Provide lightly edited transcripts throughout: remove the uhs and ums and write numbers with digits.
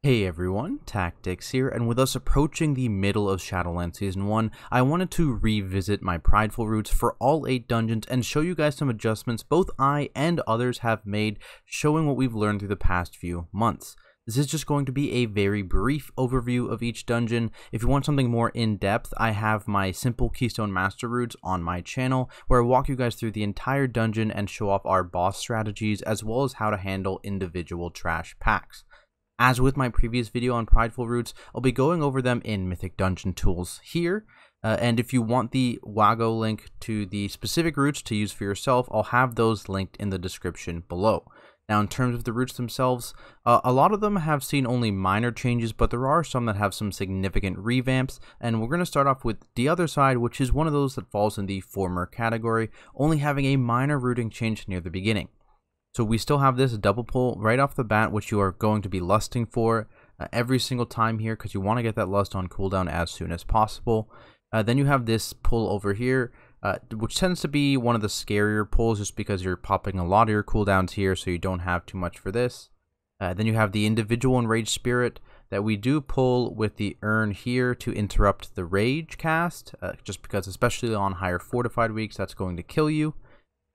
Hey everyone, Tactics here, and with us approaching the middle of Shadowlands Season 1, I wanted to revisit my Prideful routes for all 8 dungeons and show you guys some adjustments both I and others have made, showing what we've learned through the past few months. This is just going to be a very brief overview of each dungeon. If you want something more in-depth, I have my simple Keystone Master routes on my channel, where I walk you guys through the entire dungeon and show off our boss strategies, as well as how to handle individual trash packs. As with my previous video on Prideful routes, I'll be going over them in Mythic Dungeon Tools here, and if you want the WAGO link to the specific routes to use for yourself, I'll have those linked in the description below. Now, in terms of the routes themselves, a lot of them have seen only minor changes, but there are some that have some significant revamps, and we're going to start off with the other side, which is one of those that falls in the former category, only having a minor routing change near the beginning. So we still have this double pull right off the bat, which you are going to be lusting for every single time here, because you want to get that lust on cooldown as soon as possible. Then you have this pull over here, which tends to be one of the scarier pulls just because you're popping a lot of your cooldowns here, so you don't have too much for this. Then you have the individual Enraged Spirit that we do pull with the urn here to interrupt the rage cast, just because especially on higher fortified weeks that's going to kill you.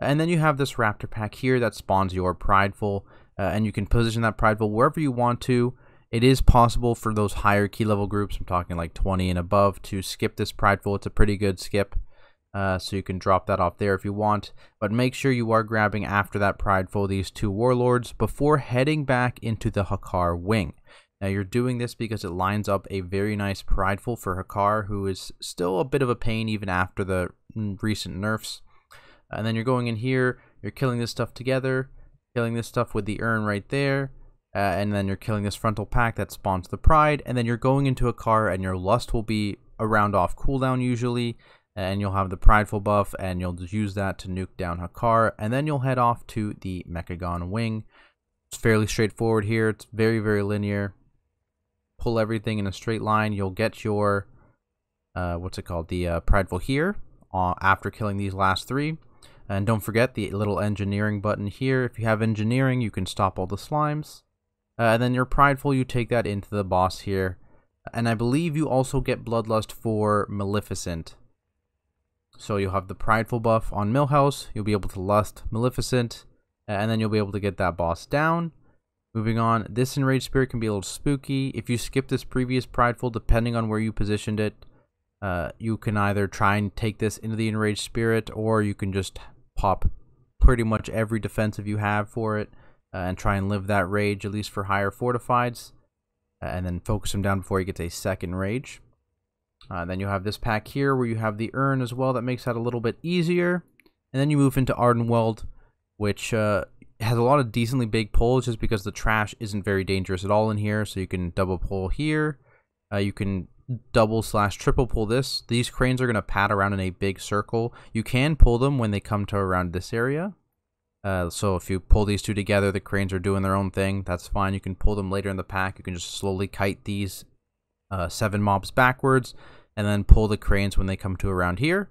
And then you have this Raptor pack here that spawns your Prideful, and you can position that Prideful wherever you want to. It is possible for those higher key level groups, I'm talking like 20 and above, to skip this Prideful. It's a pretty good skip, so you can drop that off there if you want. But make sure you are grabbing after that Prideful these 2 Warlords before heading back into the Hakar wing. Now you're doing this because it lines up a very nice Prideful for Hakar, who is still a bit of a pain even after the recent nerfs. And then you're going in here, you're killing this stuff together, killing this stuff with the urn right there, and then you're killing this frontal pack that spawns the pride, and then you're going into a car, and your lust will be a round off cooldown usually, and you'll have the Prideful buff, and you'll use that to nuke down Hakar, and then you'll head off to the Mechagon wing. It's fairly straightforward here, it's very, very linear. Pull everything in a straight line, you'll get your, the Prideful here, after killing these last 3. And don't forget the little engineering button here. If you have engineering, you can stop all the slimes. And then your Prideful, you take that into the boss here. And I believe you also get Bloodlust for Maleficent. So you'll have the Prideful buff on Millhouse. You'll be able to lust Maleficent. And then you'll be able to get that boss down. Moving on, this Enraged Spirit can be a little spooky. If you skip this previous Prideful, depending on where you positioned it, you can either try and take this into the Enraged Spirit, or you can just pop pretty much every defensive you have for it and try and live that rage, at least for higher fortifieds, and then focus him down before he gets a second rage. Then you have this pack here where you have the urn as well, that makes that a little bit easier. And then you move into Ardenweld, which has a lot of decently big pulls just because the trash isn't very dangerous at all in here. So you can double pull here, you can double/triple pull this. These cranes are going to pad around in a big circle. You can pull them when they come to around this area. So if you pull these 2 together, the cranes are doing their own thing. That's fine. You can pull them later in the pack. You can just slowly kite these 7 mobs backwards, and then pull the cranes when they come to around here.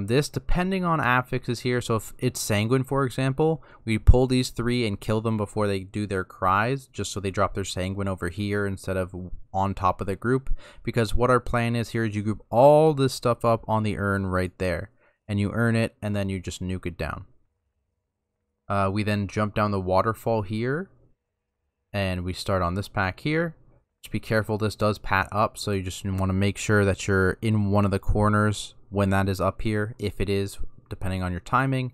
This, depending on affixes here, so if it's Sanguine, for example, we pull these 3 and kill them before they do their cries, just so they drop their Sanguine over here instead of on top of the group, because what our plan is here is you group all this stuff up on the urn right there, and you earn it, and then you just nuke it down. We then jump down the waterfall here, and we start on this pack here. Just be careful, this does pat up, so you just want to make sure that you're in one of the corners when that is up here, if it is, depending on your timing.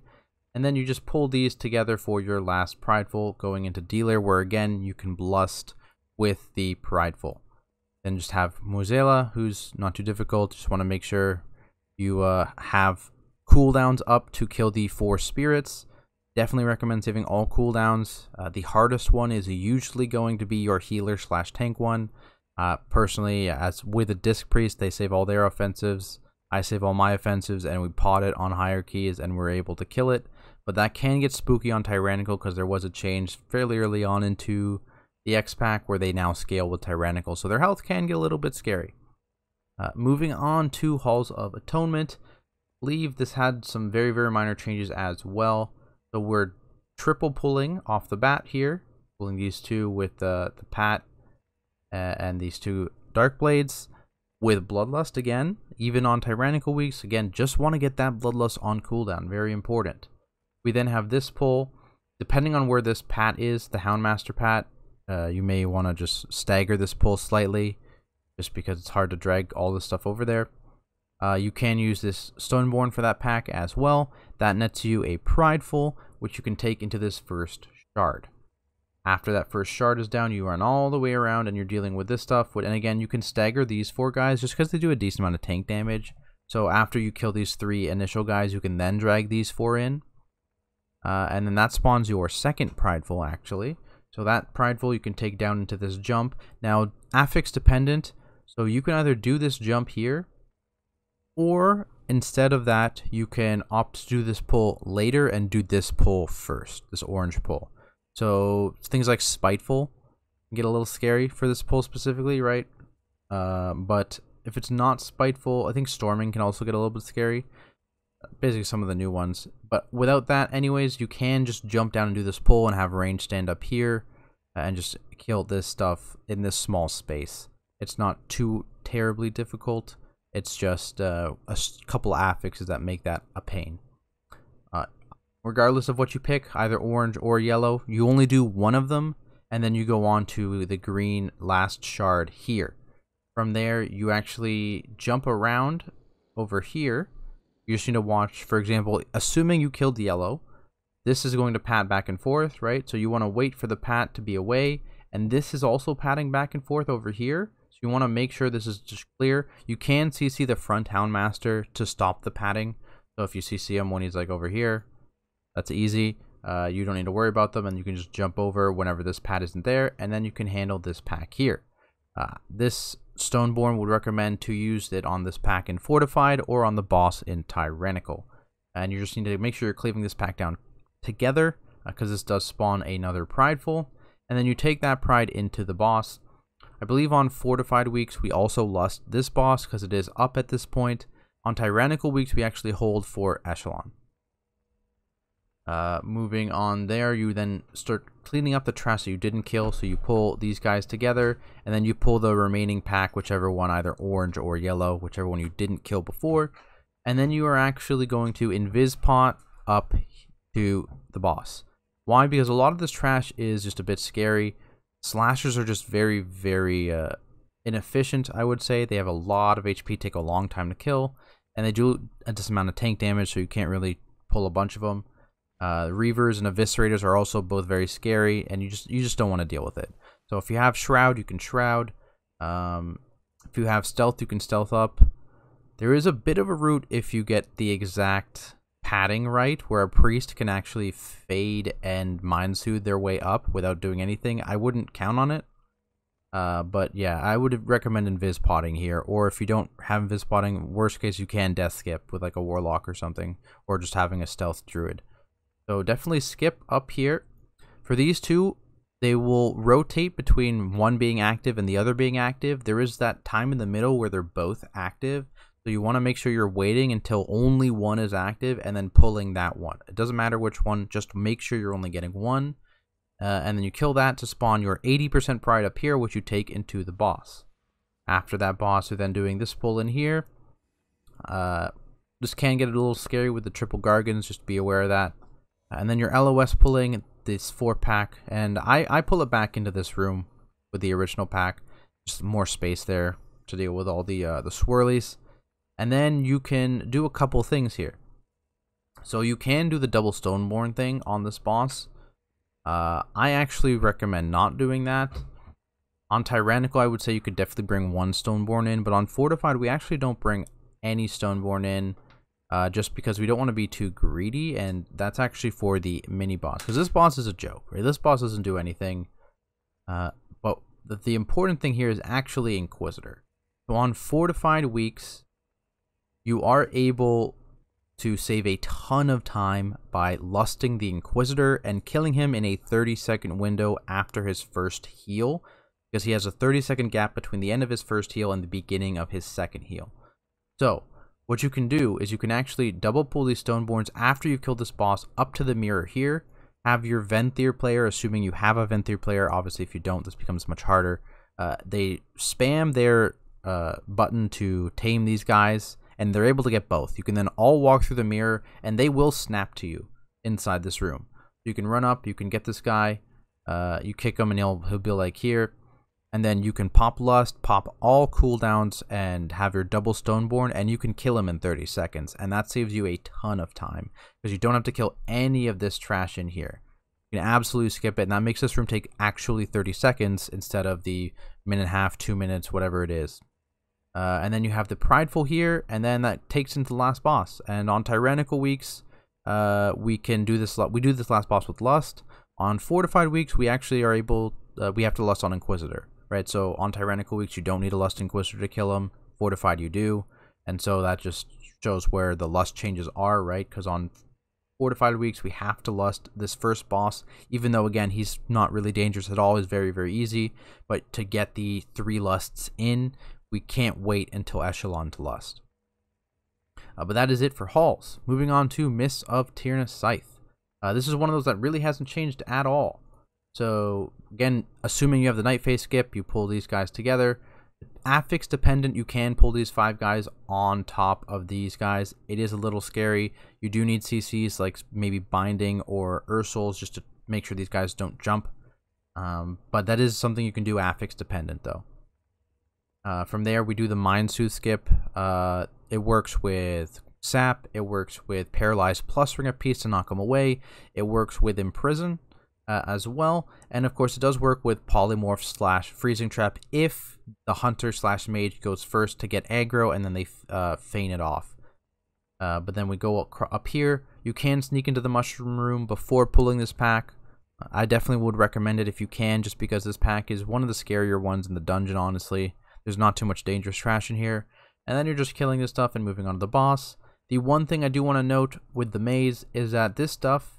And then you just pull these together for your last Prideful, going into Dealer, where again you can lust with the Prideful. Then just have Mozilla, who's not too difficult. Just want to make sure you have cooldowns up to kill the 4 spirits. Definitely recommend saving all cooldowns. The hardest one is usually going to be your healer/tank one. Personally, as with a Disc Priest, they save all their offensives. I save all my offensives, and we pot it on higher keys, and we're able to kill it. But that can get spooky on Tyrannical, because there was a change fairly early on into the X-Pack where they now scale with Tyrannical, so their health can get a little bit scary. Moving on to Halls of Atonement, I believe this had some very, very minor changes as well. So we're triple pulling off the bat here, pulling these 2 with the Pat and these 2 Dark Blades with Bloodlust again. Even on Tyrannical Weeks, again, just want to get that Bloodlust on cooldown, very important. We then have this pull. Depending on where this pat is, the Houndmaster pat, you may want to just stagger this pull slightly, just because it's hard to drag all this stuff over there. You can use this Stoneborn for that pack as well. That nets you a Prideful, which you can take into this first shard. After that first shard is down, you run all the way around and you're dealing with this stuff. And again, you can stagger these 4 guys just because they do a decent amount of tank damage. So after you kill these 3 initial guys, you can then drag these 4 in. And then that spawns your second Prideful, actually. So that Prideful you can take down into this jump. Now, affix dependent, so you can either do this jump here, or instead of that, you can opt to do this pull later and do this pull first, this orange pull. So things like Spiteful get a little scary for this pull specifically, right? But if it's not Spiteful, I think Storming can also get a little bit scary. Basically some of the new ones. But without that, anyways, you can just jump down and do this pull and have range stand up here and just kill this stuff in this small space. It's not too terribly difficult. It's just a couple affixes that make that a pain. Regardless of what you pick, either orange or yellow, you only do one of them, and then you go on to the green last shard here. From there, you actually jump around over here. You just need to watch, for example, assuming you killed yellow, this is going to pat back and forth, right? So you want to wait for the pat to be away, and this is also patting back and forth over here. So you want to make sure this is just clear. You can CC the front Houndmaster to stop the patting. So if you CC him when he's like over here, that's easy. You don't need to worry about them, and you can just jump over whenever this pat isn't there, and then you can handle this pack here. This Stoneborn would recommend to use it on this pack in Fortified or on the boss in Tyrannical. And you just need to make sure you're cleaving this pack down together, because this does spawn another Prideful. And then you take that Pride into the boss. I believe on Fortified Weeks we also lust this boss because it is up at this point. On Tyrannical Weeks we actually hold for Echelon. Moving on there, you then start cleaning up the trash that you didn't kill, so you pull these guys together, and then you pull the remaining pack, whichever one, either orange or yellow, whichever one you didn't kill before, and then you are actually going to invis pot up to the boss. Why? Because a lot of this trash is just a bit scary. Slashers are just very, very inefficient, I would say. They have a lot of HP, take a long time to kill, and they do a decent amount of tank damage, so you can't really pull a bunch of them. Reavers and Eviscerators are also both very scary, and you just don't want to deal with it. So if you have Shroud, you can Shroud. If you have Stealth, you can Stealth up. There is a bit of a route if you get the exact padding right, where a Priest can actually fade and Mind Soothe their way up without doing anything. I wouldn't count on it. But yeah, I would recommend Invis potting here, or if you don't have Invis potting, worst case you can Death Skip with like a Warlock or something, or just having a Stealth Druid. So definitely skip up here. For these two, they will rotate between one being active and the other being active. There is that time in the middle where they're both active. So you want to make sure you're waiting until only one is active and then pulling that one. It doesn't matter which one, just make sure you're only getting one. And then you kill that to spawn your 80% Pride up here, which you take into the boss. After that boss, you're then doing this pull in here. This can get a little scary with the triple Gargans, just be aware of that. And then your LOS pulling this 4-pack, and I pull it back into this room with the original pack. Just more space there to deal with all the swirlies. And then you can do a couple things here. So you can do the double Stoneborn thing on this boss. I actually recommend not doing that. On Tyrannical, I would say you could definitely bring one Stoneborn in, but on Fortified, we actually don't bring any Stoneborn in. Just because we don't want to be too greedy, and that's actually for the mini boss, because this boss is a joke, right? This boss doesn't do anything, but the important thing here is actually Inquisitor. So on Fortified Weeks, you are able to save a ton of time by lusting the Inquisitor and killing him in a 30-second window after his first heal, because he has a 30-second gap between the end of his first heal and the beginning of his second heal. So what you can do is you can actually double pull these Stoneborns after you've killed this boss up to the mirror here. Have your Venthyr player, assuming you have a Venthyr player. Obviously, if you don't, this becomes much harder. they spam their button to tame these guys, and they're able to get both. You can then all walk through the mirror, and they will snap to you inside this room. You can run up, you can get this guy, you kick him, and he'll be like here. And then you can pop Lust, pop all cooldowns, and have your double Stoneborn, and you can kill him in 30 seconds. And that saves you a ton of time, because you don't have to kill any of this trash in here. You can absolutely skip it, and that makes this room take actually 30 seconds instead of the minute and a half, 2 minutes, whatever it is. And then you have the Prideful here, and then that takes into the last boss. And on Tyrannical weeks, we can do this. We do this last boss with Lust. On Fortified weeks, we actually are able. We have to Lust on Inquisitor. Right, so on Tyrannical weeks, you don't need a Lust Inquisitor to kill him. Fortified, you do. And so that just shows where the Lust changes are, right? Because on Fortified weeks, we have to Lust this first boss, even though, again, he's not really dangerous at all. He's very, very easy. But to get the 3 Lusts in, we can't wait until Echelon to Lust. But that is it for Halls. Moving on to Mists of Tirna Scithe. This is one of those that really hasn't changed at all. So, again, assuming you have the Night Phase skip, you pull these guys together. Affix dependent, you can pull these 5 guys on top of these guys. It is a little scary. You do need CCs like maybe Binding or Ursul's just to make sure these guys don't jump. But that is something you can do affix dependent, though. From there, we do the Mind Soothe skip. It works with Sap. It works with Paralyze plus Ring of Peace to knock them away. It works with Imprison. As well, and of course it does work with Polymorph / Freezing Trap if the Hunter / Mage goes first to get aggro, and then they feign it off. But then we go up here. You can sneak into the Mushroom Room before pulling this pack. I definitely would recommend it if you can, just because this pack is one of the scarier ones in the dungeon, honestly. There's not too much dangerous trash in here. And then you're just killing this stuff and moving on to the boss. The one thing I do want to note with the maze is that this stuff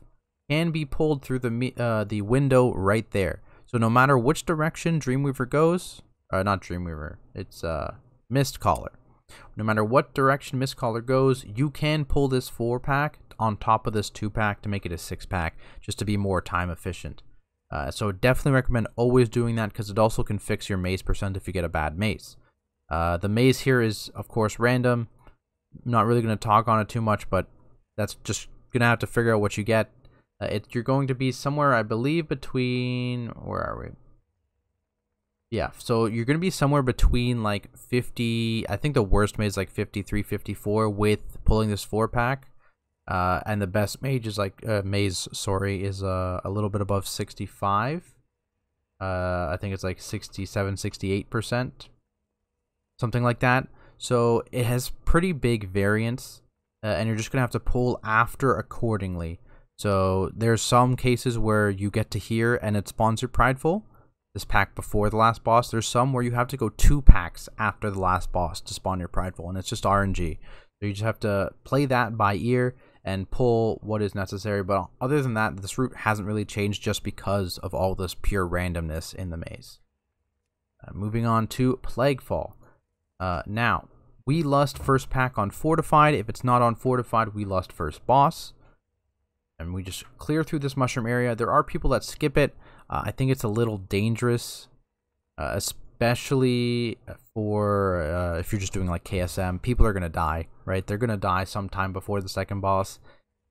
can be pulled through the window right there. So no matter which direction Dreamweaver goes, not Dreamweaver, it's Mistcaller. No matter what direction Mistcaller goes, you can pull this 4-pack on top of this 2-pack to make it a 6-pack, just to be more time efficient. So definitely recommend always doing that, because it also can fix your maze percent if you get a bad maze. The maze here is, of course, random. I'm not really going to talk on it too much, but that's just going to have to figure out what you get. You're going to be somewhere, I believe, between... Where are we? Yeah, so you're going to be somewhere between, like, 50... I think the worst maze is, like, 53, 54 with pulling this 4-pack. And the best mage is, like... maze, sorry, is a little bit above 65. I think it's, like, 67, 68%. Something like that. So it has pretty big variance. And you're just going to have to pull after accordingly. So there's some cases where you get to here and it spawns your Prideful, this pack before the last boss. There's some where you have to go 2 packs after the last boss to spawn your Prideful, and it's just RNG. So you just have to play that by ear and pull what is necessary. But other than that, this route hasn't really changed just because of all this pure randomness in the maze. Moving on to Plaguefall. Now, we Lust first pack on Fortified. If it's not on Fortified, we Lust first boss. And we just clear through this mushroom area. There are people that skip it. I think it's a little dangerous, especially for if you're just doing like KSM. People are going to die, right? They're going to die sometime before the second boss,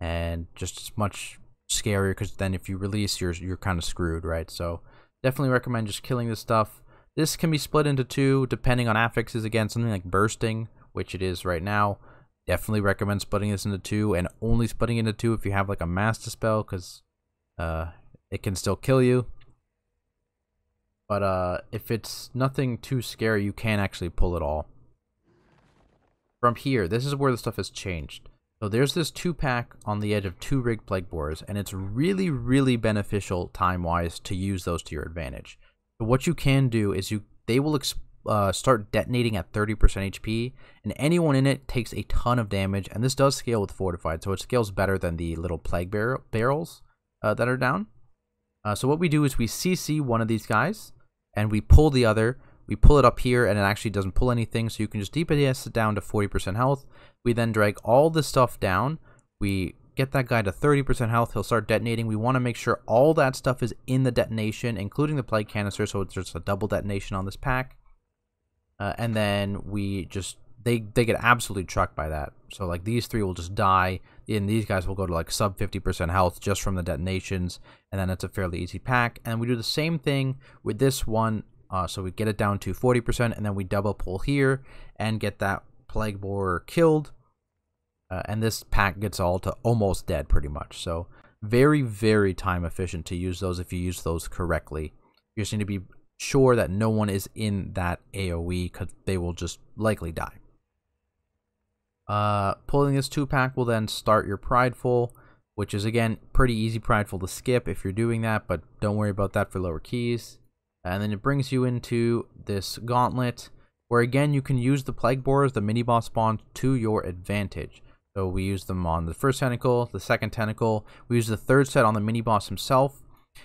and just much scarier because then if you release, you're kind of screwed, right? So definitely recommend just killing this stuff. This can be split into 2 depending on affixes. Again, something like Bursting, which it is right now. Definitely recommend splitting this into 2, and only splitting into 2 if you have like a Master Spell, because it can still kill you. But if it's nothing too scary, you can actually pull it all. From here, this is where the stuff has changed. So there's this 2-pack on the edge of 2 Rigged Plague Borers, and it's really, really beneficial time-wise to use those to your advantage. So what you can do is they will start detonating at 30% HP, and anyone in it takes a ton of damage, and this does scale with Fortified, so it scales better than the little Plague barrels that are down. So what we do is we CC one of these guys, and we pull the other. We pull it up here, and it actually doesn't pull anything, so you can just DPS it down to 40% health. We then drag all the stuff down. We get that guy to 30% health, he'll start detonating. We want to make sure all that stuff is in the detonation, including the plague canister, so it's just a double detonation on this pack. And then we just, they get absolutely trucked by that. So like these three will just die, and these guys will go to like sub 50% health just from the detonations, and then it's a fairly easy pack. And we do the same thing with this one, so we get it down to 40%, and then we double pull here and get that plague borer killed. And this pack gets all to almost dead pretty much. So very, very time efficient to use those if you use those correctly. You just need to be sure that no one is in that AoE because they will just likely die. Pulling this 2-pack will then start your Prideful, which is again pretty easy Prideful to skip if you're doing that, but don't worry about that for lower keys. And then it brings you into this gauntlet where again you can use the Plague Borers, the mini boss spawn, to your advantage. So we use them on the first tentacle, the second tentacle, we use the third set on the mini boss himself,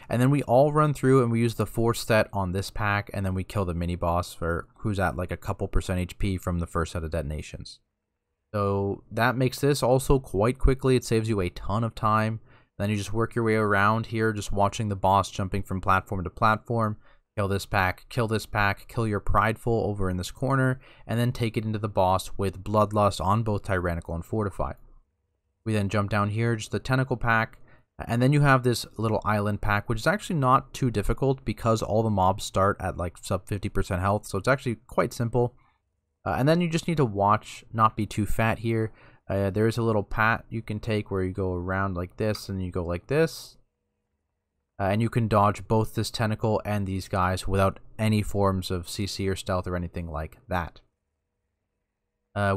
and then we all run through and we use the fourth set on this pack, and then we kill the mini boss who's at like a couple % HP from the first set of detonations. So that makes this also quite quickly. It saves you a ton of time. Then you just work your way around here, just watching the boss jumping from platform to platform. Kill this pack, kill this pack, kill your Prideful over in this corner, and then take it into the boss with Bloodlust on both Tyrannical and Fortified. We then jump down here, just the Tentacle pack, and then you have this little island pack, which is actually not too difficult because all the mobs start at like sub 50% health, so it's actually quite simple. And then you just need to watch, not be too fat here. There is a little pat you can take where you go around like this, and you go like this. And you can dodge both this tentacle and these guys without any forms of CC or stealth or anything like that.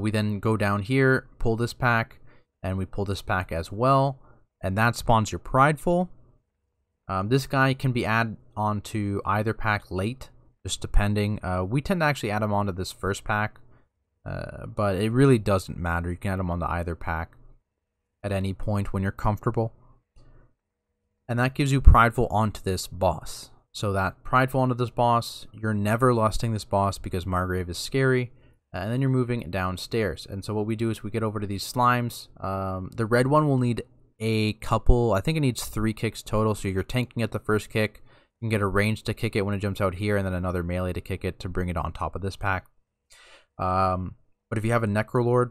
We then go down here, pull this pack, and we pull this pack as well. And that spawns your Prideful. This guy can be added onto either pack late, just depending. We tend to actually add him onto this first pack, but it really doesn't matter. You can add him onto either pack at any point when you're comfortable. And that gives you Prideful onto this boss. So that Prideful onto this boss, you're never lusting this boss because Margrave is scary. And then you're moving downstairs. And so what we do is we get over to these slimes. The red one will need a couple, I think it needs 3 kicks total. So you're tanking at the first kick. You can get a range to kick it when it jumps out here, and then another melee to kick it to bring it on top of this pack. But if you have a Necrolord,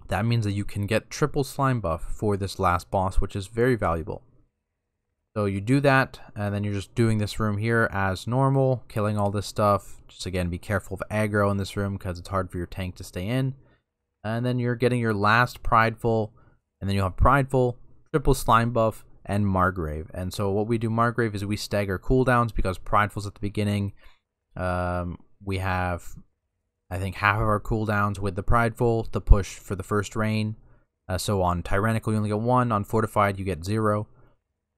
that means that you can get triple slime buff for this last boss, which is very valuable. So you do that, and then you're just doing this room here as normal, killing all this stuff. Just again, be careful of aggro in this room because it's hard for your tank to stay in. And then you're getting your last Prideful, and then you'll have Prideful, triple slime buff, and Margrave. And so what we do Margrave is we stagger cooldowns because Prideful's at the beginning. We have, I think, half of our cooldowns with the Prideful to push for the first rain. So on Tyrannical you only get 1, on Fortified you get 0.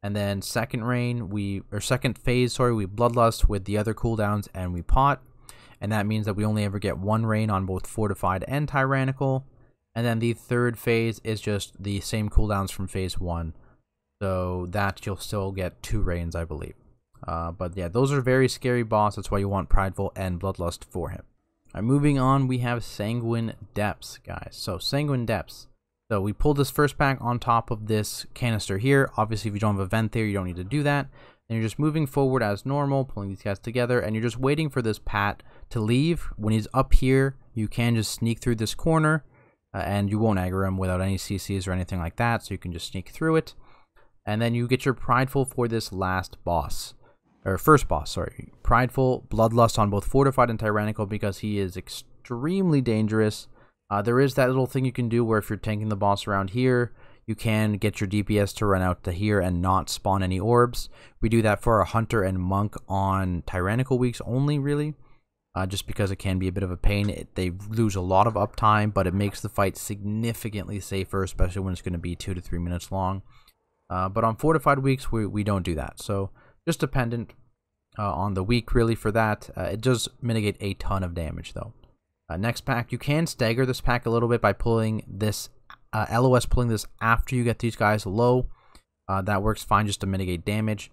And then second phase, we Bloodlust with the other cooldowns and we pot. And that means that we only ever get 1 rain on both Fortified and Tyrannical. And then the third phase is just the same cooldowns from phase 1. So that you'll still get 2 rains, I believe. But yeah, those are very scary boss. That's why you want Prideful and Bloodlust for him. Alright, moving on, we have Sanguine Depths, guys. So Sanguine Depths. So we pull this first pack on top of this canister here. Obviously, if you don't have a vent there, you don't need to do that. And you're just moving forward as normal, pulling these guys together, and you're just waiting for this Pat to leave. When he's up here, you can just sneak through this corner, and you won't aggro him without any CCs or anything like that, so you can just sneak through it. And then you get your Prideful for this last boss. Or first boss, sorry. Prideful, Bloodlust on both Fortified and Tyrannical because he is extremely dangerous. There is that little thing you can do where if you're tanking the boss around here, you can get your DPS to run out to here and not spawn any orbs. We do that for our Hunter and Monk on Tyrannical weeks only, really. Just because it can be a bit of a pain. They lose a lot of uptime, but it makes the fight significantly safer, especially when it's going to be 2 to 3 minutes long. But on Fortified weeks, we don't do that. So just dependent on the week, really, for that. It does mitigate a ton of damage, though. Next pack, you can stagger this pack a little bit by pulling this, LOS pulling this after you get these guys low. That works fine just to mitigate damage.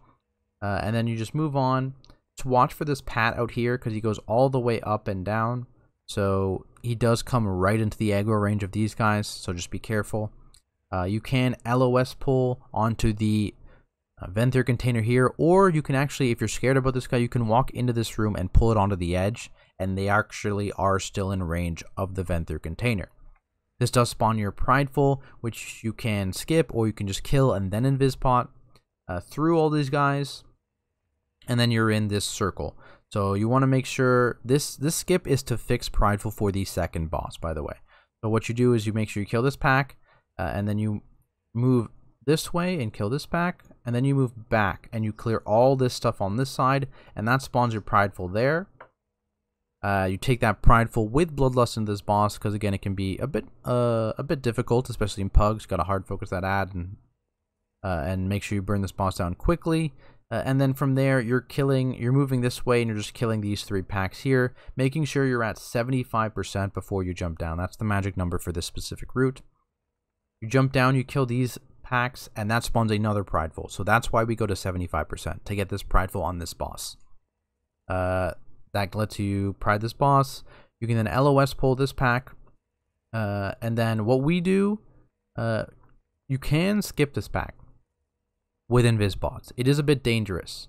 And then you just move on. Just watch for this Pat out here because he goes all the way up and down. So he does come right into the aggro range of these guys, so just be careful. You can LOS pull onto the Venthyr container here, or you can actually, if you're scared about this guy, you can walk into this room and pull it onto the edge, and they actually are still in range of the Venthyr container. This does spawn your Prideful, which you can skip, or you can just kill and then Invispot through all these guys, and then you're in this circle. So you want to make sure this skip is to fix Prideful for the second boss, by the way. So what you do is you make sure you kill this pack, and then you move this way and kill this pack, and then you move back and you clear all this stuff on this side, and that spawns your Prideful there. You take that Prideful with Bloodlust into this boss, because again, it can be a bit difficult, especially in Pugs. Got to hard focus that ad and make sure you burn this boss down quickly. And then from there, you're moving this way, and you're just killing these 3 packs here, making sure you're at 75% before you jump down. That's the magic number for this specific route. You jump down, you kill these packs, and that spawns another Prideful. So that's why we go to 75%, to get this Prideful on this boss. That lets you pride this boss. You can then LOS pull this pack, and then what we do, you can skip this pack with Invisbots. It is a bit dangerous.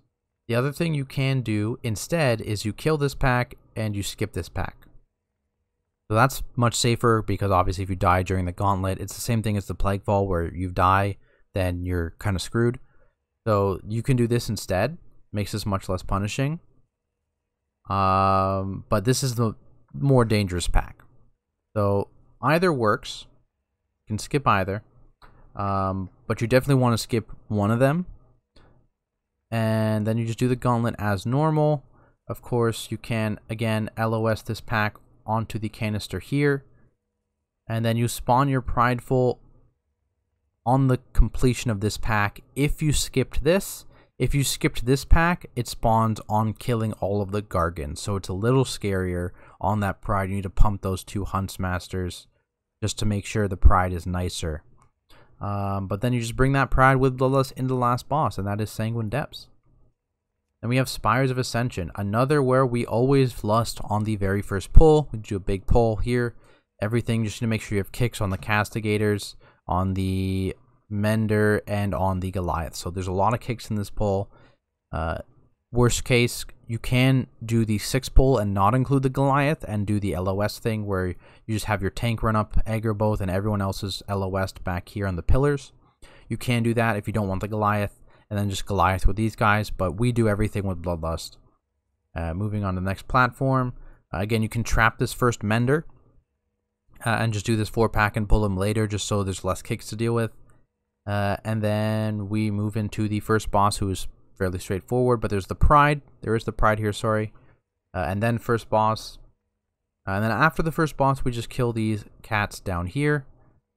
The other thing you can do instead is you kill this pack and you skip this pack. So that's much safer, because obviously if you die during the gauntlet, it's the same thing as the Plaguefall, where you die, then you're kind of screwed. So you can do this instead. Makes this much less punishing. But this is the more dangerous pack. So either works. You can skip either. But you definitely want to skip one of them. And then you just do the gauntlet as normal. Of course, you can, again, LOS this pack onto the canister here. And then you spawn your Prideful on the completion of this pack. If you skipped this pack, it spawns on killing all of the Gargans. So it's a little scarier on that Pride. You need to pump those 2 Huntsmasters just to make sure the Pride is nicer. But then you just bring that Pride with Bloodlust into the last boss, and that is Sanguine Depths. Then we have Spires of Ascension, another where we always lust on the very first pull. We do a big pull here. Everything, just to make sure you have kicks on the Castigators, on the Mender, and on the Goliath. So there's a lot of kicks in this pull. Worst case, you can do the 6 pull and not include the Goliath, and do the LOS thing where you just have your tank run up, aggro both, and everyone else is LOS'd back here on the pillars. You can do that if you don't want the Goliath, and then just Goliath with these guys, but we do everything with Bloodlust. Moving on to the next platform. Again, you can trap this first Mender, and just do this 4-pack and pull him later, just so there's less kicks to deal with. And then we move into the first boss, who is fairly straightforward, but there's the Pride. There is the Pride here, sorry. And then first boss. And then after the first boss, we just kill these cats down here.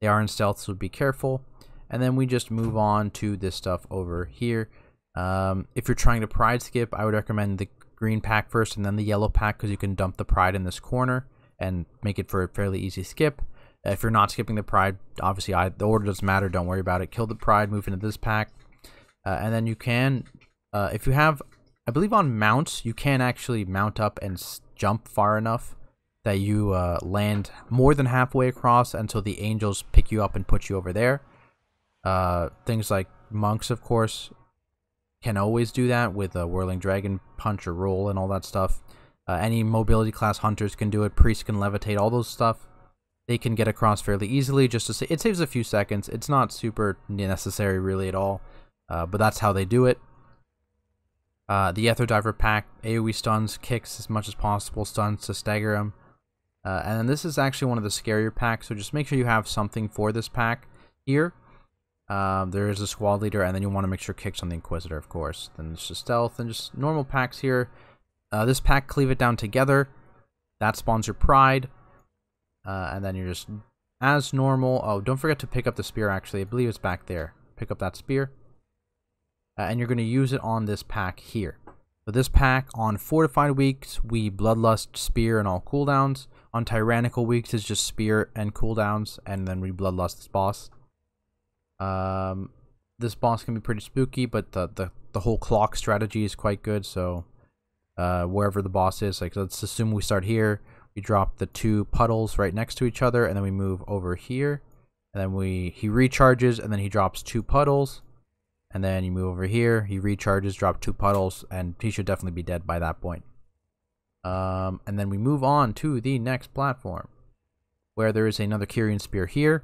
They are in stealth, so be careful. And then we just move on to this stuff over here. If you're trying to Pride skip, I would recommend the green pack first and then the yellow pack, because you can dump the Pride in this corner and make it for a fairly easy skip. If you're not skipping the Pride, obviously the order doesn't matter, don't worry about it. Kill the Pride, move into this pack. And then you can, if you have, I believe on mounts, you can actually mount up and jump far enough that you land more than halfway across, and so the angels pick you up and put you over there. Things like monks, of course, can always do that with a Whirling Dragon Punch or Roll and all that stuff. Any mobility class hunters can do it. Priests can levitate, all those stuff. They can get across fairly easily. Just to say, it saves a few seconds. It's not super necessary really at all, but that's how they do it. The Ether Diver pack, AoE stuns, kicks as much as possible, stuns to stagger them. And then this is actually one of the scarier packs, so just make sure you have something for this pack here. There is a squad leader, and then you want to make sure kicks on the Inquisitor, of course. Then it's just stealth and just normal packs here. This pack, Cleave It Down Together. That spawns your Pride. And then you're just as normal. Oh, don't forget to pick up the spear, actually. I believe it's back there. Pick up that spear. And you're going to use it on this pack here. So this pack, on Fortified weeks, we Bloodlust, Spear, and all cooldowns. On Tyrannical weeks, it's just Spear and cooldowns, and then we Bloodlust this boss. This boss can be pretty spooky, but the whole clock strategy is quite good, so wherever the boss is, like let's assume we start here. We drop the 2 puddles right next to each other, and then we move over here. and then he recharges, and then he drops 2 puddles, and then you move over here, he recharges, drop 2 puddles, and he should definitely be dead by that point. And then we move on to the next platform, where there is another Kyrian Spear here,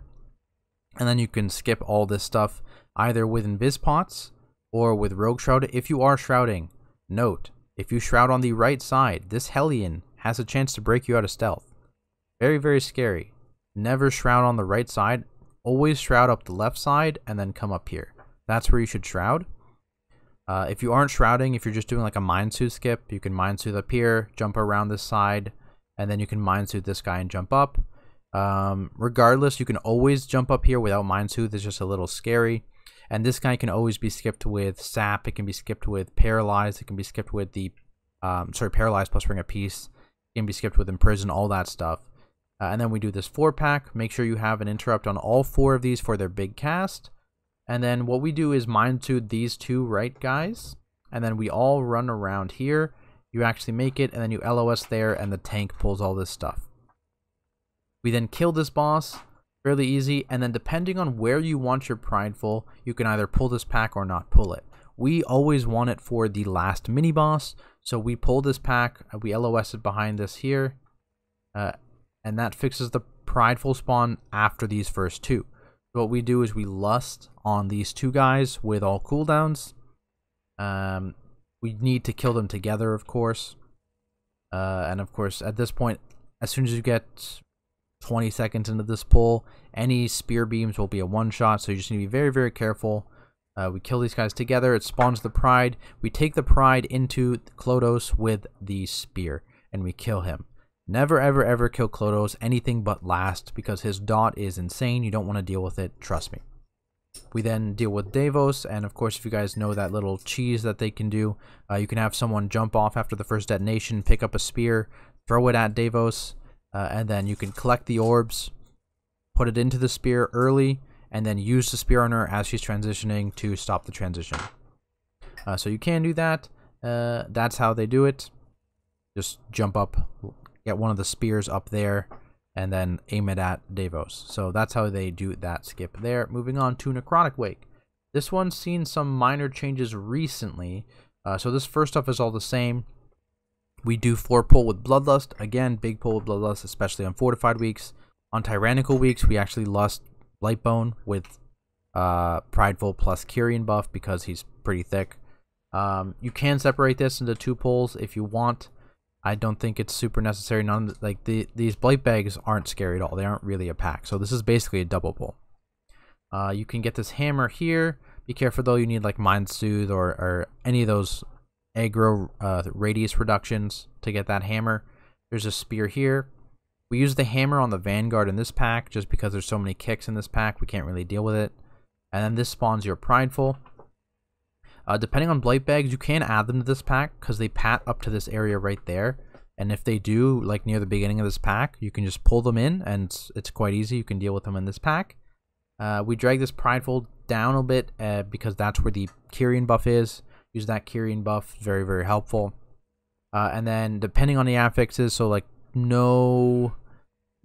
and then you can skip all this stuff either with Invis Pots or with Rogue Shroud. If you are shrouding, note, if you shroud on the right side, this Hellion has a chance to break you out of stealth. Very, very scary. Never shroud on the right side. Always shroud up the left side and then come up here. That's where you should shroud. If you aren't shrouding, if you're just doing like a Mind Soothe skip, you can Mind Soothe up here, jump around this side, and then you can Mind Soothe this guy and jump up. Regardless, you can always jump up here without Mind Soothe. It's just a little scary. And this guy can always be skipped with Sap. It can be skipped with Paralyze. It can be skipped with the, Paralyze plus Ring of Peace. It can be skipped with Imprison, all that stuff. And then we do this 4-pack. Make sure you have an interrupt on all 4 of these for their big cast. And then what we do is Mind Soothe these 2 right guys. And then we all run around here. You actually make it, and then you LOS there, and the tank pulls all this stuff. We then kill this boss. Fairly easy, and then depending on where you want your Prideful, you can either pull this pack or not pull it. We always want it for the last mini-boss, so we pull this pack, we LOS it behind this here, and that fixes the Prideful spawn after these first 2. So what we do is we lust on these 2 guys with all cooldowns. We need to kill them together, of course. And of course, at this point, as soon as you get 20 seconds into this pull, any spear beams will be a one-shot, so you just need to be very, very careful. We kill these guys together, it spawns the Pride, we take the Pride into Klodos with the spear, and we kill him. Never, ever, ever kill Klodos, anything but last, because his dot is insane, you don't want to deal with it, trust me. We then deal with Davos, and of course, if you guys know that little cheese that they can do, you can have someone jump off after the first detonation, pick up a spear, throw it at Davos, and then you can collect the orbs, put it into the spear early, and then use the spear on her as she's transitioning to stop the transition. So you can do that. That's how they do it. Just jump up, get one of the spears up there, and then aim it at Davos. So that's how they do that skip there. Moving on to Necrotic Wake. This one's seen some minor changes recently. So this first stuff is all the same. We do 4 pull with Bloodlust. Again, big pull with Bloodlust, especially on Fortified weeks. On Tyrannical weeks, we actually lust Blightbone with Prideful plus Kyrian buff because he's pretty thick. You can separate this into 2 pulls if you want. I don't think it's super necessary. These Blight Bags aren't scary at all. They aren't really a pack. So this is basically a double pull. You can get this hammer here. Be careful though, you need like Mind Soothe or any of those aggro radius reductions to get that hammer. There's a spear here. We use the hammer on the Vanguard in this pack just because there's so many kicks in this pack, we can't really deal with it. And then this spawns your Prideful. Depending on Blight Bags, you can add them to this pack because they pat up to this area right there. And if they do, like near the beginning of this pack, you can just pull them in and it's quite easy. You can deal with them in this pack. We drag this Prideful down a bit because that's where the Kyrian buff is. Use that Kyrian buff, very, very helpful. And then depending on the affixes, so like no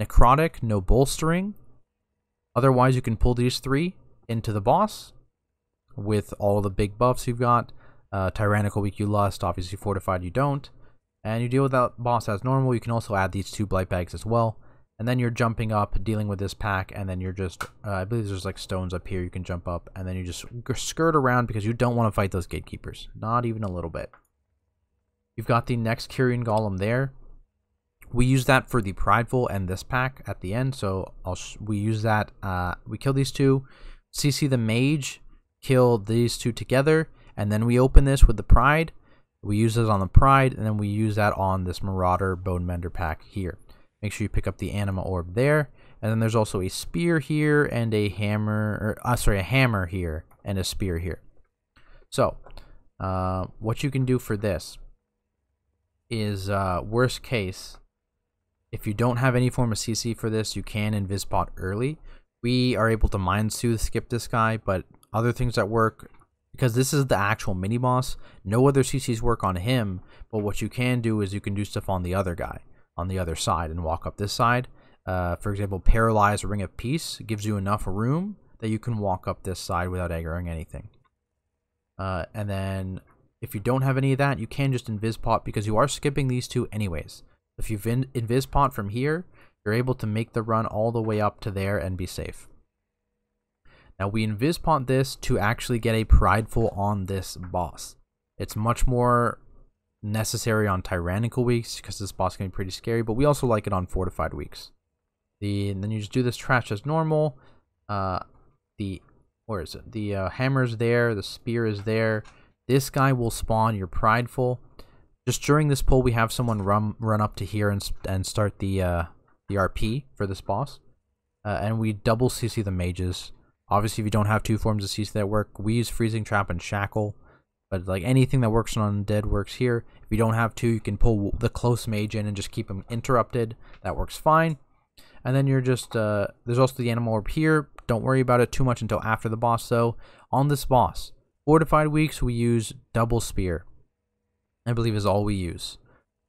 Necrotic, no bolstering. Otherwise, you can pull these 3 into the boss with all the big buffs you've got. Tyrannical week you lust, obviously Fortified you don't. And you deal with that boss as normal. You can also add these 2 Blight Bags as well. And then you're jumping up, dealing with this pack, and then you're just, I believe there's like stones up here you can jump up, and then you just skirt around because you don't want to fight those gatekeepers. Not even a little bit. You've got the next Kyrian Golem there. We use that for the Prideful and this pack at the end, so we use that. We kill these 2, CC the Mage, kill these 2 together, and then we open this with the Pride. We use this on the Pride, and then we use that on this Marauder Bone Mender pack here. Make sure you pick up the Anima Orb there. And then there's also a spear here and a hammer, a hammer here and a spear here. So, what you can do for this is, worst case, if you don't have any form of CC for this, you can Invispot early. We are able to Mind Soothe skip this guy, but other things that work, because this is the actual mini-boss, no other CCs work on him, but what you can do is you can do stuff on the other guy, on the other side, and walk up this side. For example, Paralyze or Ring of Peace gives you enough room that you can walk up this side without aggroing anything. And then if you don't have any of that, you can just Invis Pot because you are skipping these two anyways. If you've Invis Pot from here, you're able to make the run all the way up to there and be safe. Now we Invis Pot this to actually get a Prideful on this boss. It's much more necessary on Tyrannical weeks because this boss can be pretty scary, but we also like it on Fortified weeks. And then you just do this trash as normal. Where is it? The hammer's there, the spear is there. This guy will spawn your Prideful. Just during this pull, we have someone run up to here and start the RP for this boss. And we double CC the mages. Obviously, if you don't have two forms of CC that work, we use Freezing Trap and Shackle. But like anything that works on Undead works here. If you don't have two, you can pull the close mage in and just keep him interrupted. That works fine. And then you're just, there's also the animal orb here. Don't worry about it too much until after the boss though. On this boss, Fortified weeks, we use Double Spear. I believe is all we use.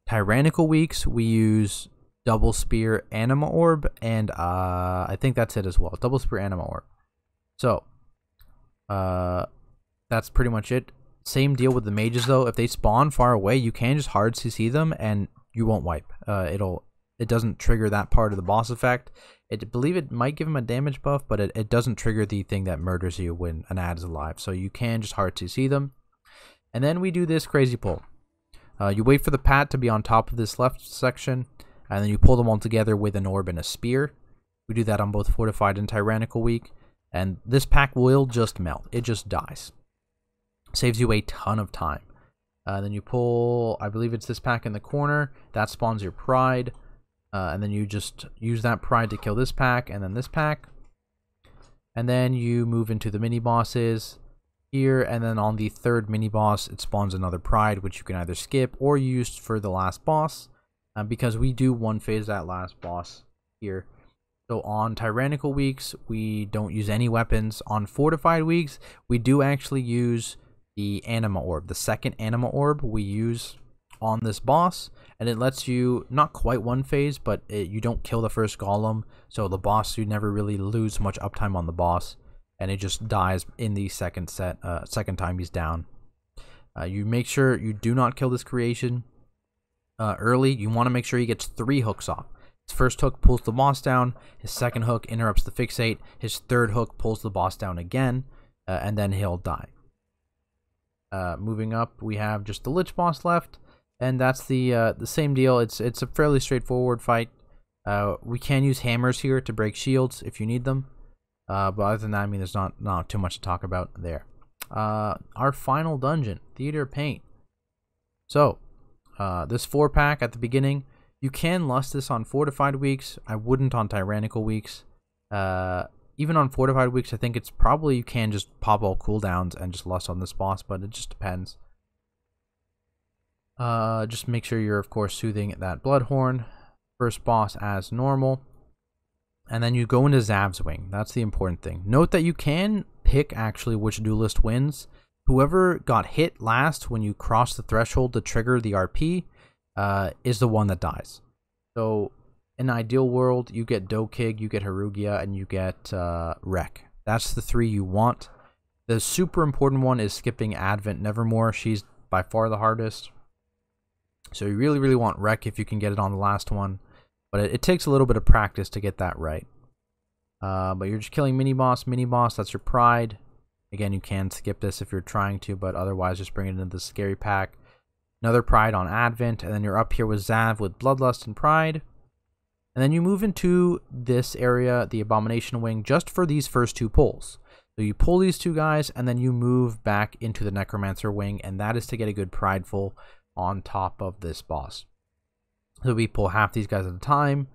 Tyrannical weeks, we use Double Spear, Anima Orb, and I think that's it as well. Double Spear, Anima Orb. So, that's pretty much it. Same deal with the mages though. If they spawn far away, you can just hard CC them and you won't wipe. It doesn't trigger that part of the boss effect. I believe it might give him a damage buff, but it doesn't trigger the thing that murders you when an ad is alive. So you can just hard CC them. And then we do this crazy pull. You wait for the pat to be on top of this left section, and then you pull them all together with an orb and a spear. We do that on both Fortified and Tyrannical week. And this pack will just melt. It just dies. Saves you a ton of time. Then you pull, I believe it's this pack in the corner. That spawns your Pride. And then you just use that Pride to kill this pack and then this pack. And then you move into the mini bosses here. And then on the third mini boss, it spawns another Pride, which you can either skip or use for the last boss. Because we do one phase that last boss here. So on Tyrannical weeks, we don't use any weapons. On Fortified weeks, we do actually use the Anima Orb. The second Anima Orb we use on this boss, and it lets you not quite one phase, but you don't kill the first golem, so the boss, you never really lose much uptime on the boss, and it just dies in the second time he's down. You make sure you do not kill this creation early. You want to make sure he gets 3 hooks off. His first hook pulls the boss down, his second hook interrupts the fixate, his third hook pulls the boss down again, and then he'll die. Moving up, we have just the Lich boss left, and that's the same deal. It's a fairly straightforward fight. We can use hammers here to break shields if you need them, but other than that, I mean, there's not too much to talk about there. Our final dungeon, Theater of Pain. So, this 4-pack at the beginning, you can lust this on Fortified weeks. I wouldn't on Tyrannical weeks. Even on Fortified weeks, I think it's probably you can just pop all cooldowns and just lust on this boss, but it just depends. Just make sure you're, of course, soothing that Bloodhorn. First boss as normal. And then you go into Zav's Wing. That's the important thing. Note that you can pick, actually, which duelist wins. Whoever got hit last when you cross the threshold to trigger the RP is the one that dies. So, in an ideal world, you get Dokig, you get Harugia, and you get Wreck. That's the 3 you want. The super important one is skipping Advent Nevermore. She's by far the hardest. So you really, really want Wreck if you can get it on the last one. But it takes a little bit of practice to get that right. But you're just killing mini-boss, that's your Pride. Again, you can skip this if you're trying to, but otherwise just bring it into the scary pack. Another Pride on Advent, and then you're up here with Zav with Bloodlust and Pride. And then you move into this area, the Abomination Wing, just for these first 2 pulls. So you pull these 2 guys, and then you move back into the Necromancer Wing, and that is to get a good Prideful on top of this boss. So we pull half these guys at a time.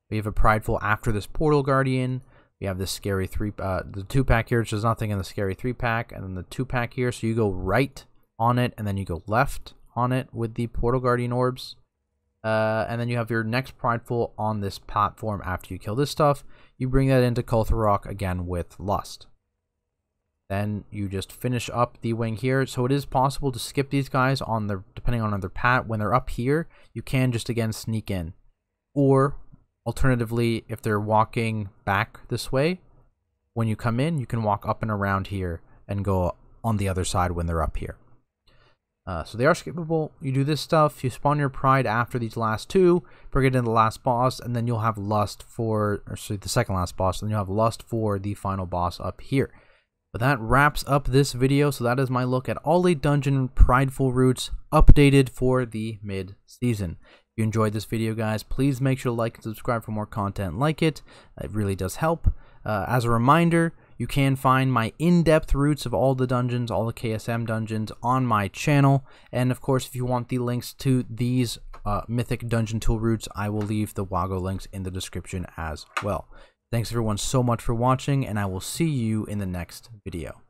We have a Prideful after this Portal Guardian. We have this scary the 2-pack here, which is nothing in the scary 3-pack, and then the 2-pack here. So you go right on it, and then you go left on it with the Portal Guardian orbs. And then you have your next Prideful on this platform after you kill this stuff. You bring that into Kultharok again with Lust. Then you just finish up the wing here. So it is possible to skip these guys depending on their pat. When they're up here, you can just again sneak in. Or Alternatively, if they're walking back this way, when you come in, you can walk up and around here and go on the other side when they're up here. So they are skippable. You do this stuff, you spawn your Pride after these last two, bring it in the last boss, and then you'll have Lust for, or sorry, the second last boss, and you'll have Lust for the final boss up here. But that wraps up this video, so that is my look at all 8 dungeon Prideful routes updated for the mid-season. If you enjoyed this video, guys, please make sure to like and subscribe for more content like it. It really does help. As a reminder, you can find my in-depth routes of all the dungeons, all the KSM dungeons on my channel. And of course, if you want the links to these Mythic Dungeon Tool routes, I will leave the WAGO links in the description as well. Thanks everyone so much for watching, and I will see you in the next video.